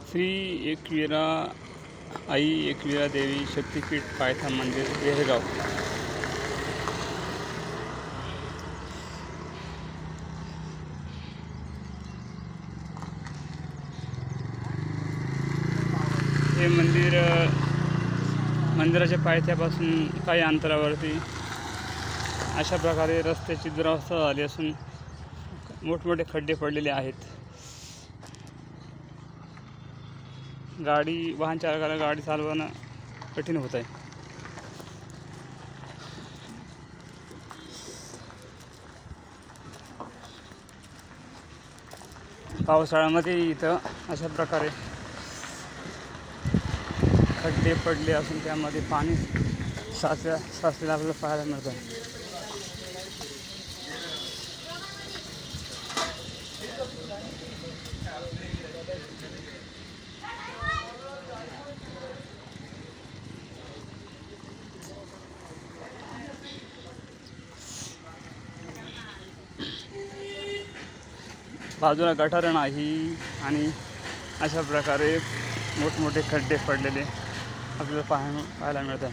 श्री एकवीरा आई एकवीरा देवी शक्तिपीठ पायथा मंदिर येहगाव। हे मंदिराच्या पायथ्यापासून काही अंतरावरती अशा प्रकारे रस्त्याची दुरवस्था झाली असून मोठमोठे खड्डे पडलेले आहेत। वाहन चालकाला गाडी चालवणं कठीण होत आहे। पावसाळ्यामध्ये इथं अशा प्रकारे खड्डे पडले असून त्यामध्ये पाणी साचलेलं आपल्याला पाहायला मिळतं। बाजूला गटार नाही आणि अशा प्रकारे मोठमोठे खड्डे पडलेले आपल्याला पाहायला मिळतात।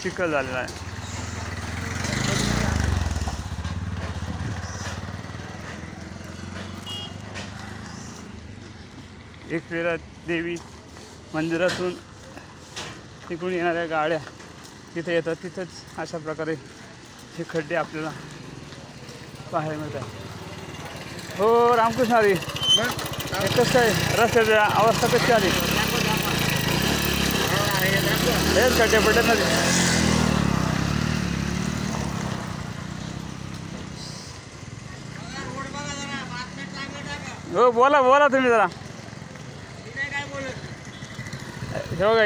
चिखल झालेला आहे। एकवीरा देवी मंदिरातून तिकडून येणाऱ्या गाड्या तिथे येतात, तिथंच अशा प्रकारे हे खड्डे आपल्याला पाहायला मिळतात। हो रामकृष्ण हरी, कसं आहे रस्त्याची अवस्था कशी आली? हेच खड्डे पडले ना हो बोला तुम्ही जरा। हे बघा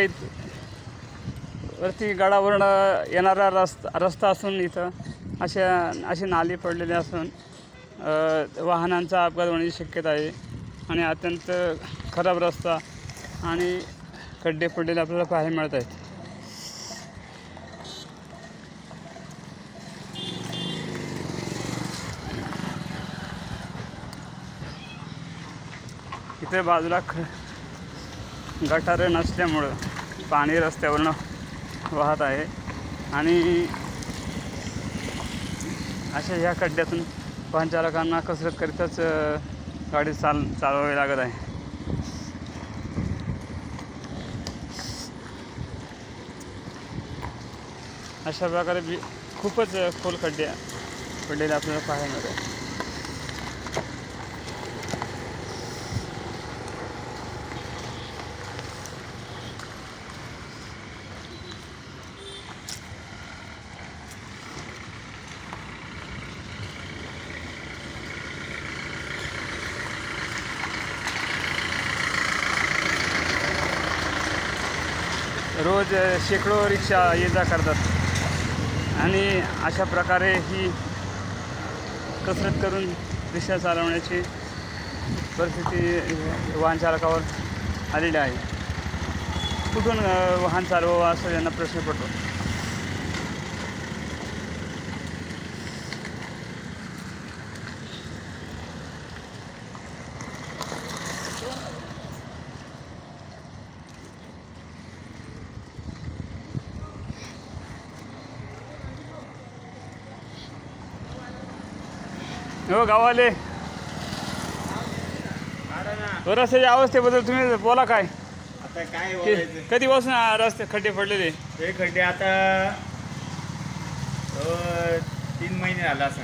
वरती गडावरून येणारा रस्ता असून इथं अशी नाली पडलेली असून वाहनांचा अपघात होण्याची शक्यता आहे आणि अत्यंत खराब रस्ता आणि खड्डे पडलेले आपल्याला पाहायला मिळत आहेत। इथे बाजूला गटारे नसल्यामुळं पाणी रस्त्यावरून वाहत आहे आणि अशा ह्या खड्ड्यातून वाहन चालकांना कसरत करीतच गाडी चालवावी लागत आहे। अशा प्रकारे खूपच खोल खड्डे पडलेले आपल्याला पाहायला मिळतात। रोज शेकडो रिक्षा ये जा करतात आणि अशा प्रकारे ही कसरत करून रिक्षा चालवण्याची परिस्थिती वाहन चालकावर आलेली आहे। कुठून वाहन चालवावं असं यांना प्रश्न पडतो। हो गावाले रस्त्याच्या अवस्थेबद्दल तुम्ही बोला काय? आता काय बोलायचं? कधीपासून रस्ते खड्डे पडलेले? हे खड्डे आता 3 महिने झाला असं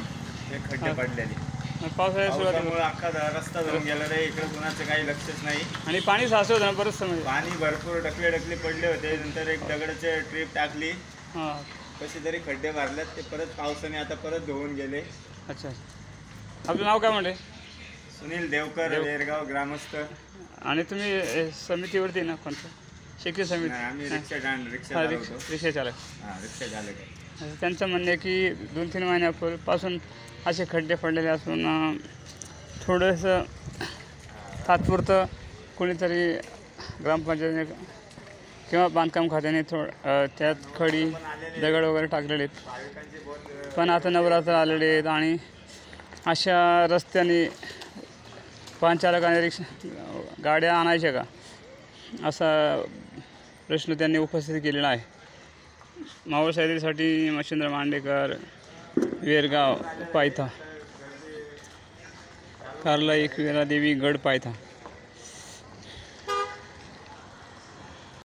हे खड्डे पडलेले। पावसाळ्यामुळे अख्खा रस्ता धरून गेला नाही, इकडे कुणाचं काही लक्षच नाही आणि पाणी साचलं होतं ना बरंच समज। पाणी भरपूर ढकले पडले होते। नंतर एक दगडाची ट्रीप टाकली, कसे तरी खड्डे भरल्यात ते परत पावसाने आता परत धुवून गेले। अच्छा, आपलं नाव काय म्हणले? सुनील देवकर, येरगाव ग्रामस्थ। आणि तुम्ही समितीवरती ना कोणतं शेती समिती? आम्ही रिक्षा चालक। रिक्षा चालक आहे। त्यांचं म्हणणं आहे की 2-3 महिन्यापासून असे खड्डे पडलेले असून थोडंसं तात्पुरतं कोणीतरी ग्रामपंचायतीने किंवा बांधकाम खात्याने त्यात खडी दगड वगैरे टाकलेले आहेत। पण आता नवरात्र आलेले आहेत आणि अशा रस्त्याने वाहन चालक आणि गाड्या आणायच्या का असा प्रश्न त्यांनी उपस्थित केलेला आहे. मावळ शाहिरीसाठी मच्छिंद्र मांडेकर, वेरगाव, पायथा, कारला एकविरा देवी, गड पायथा.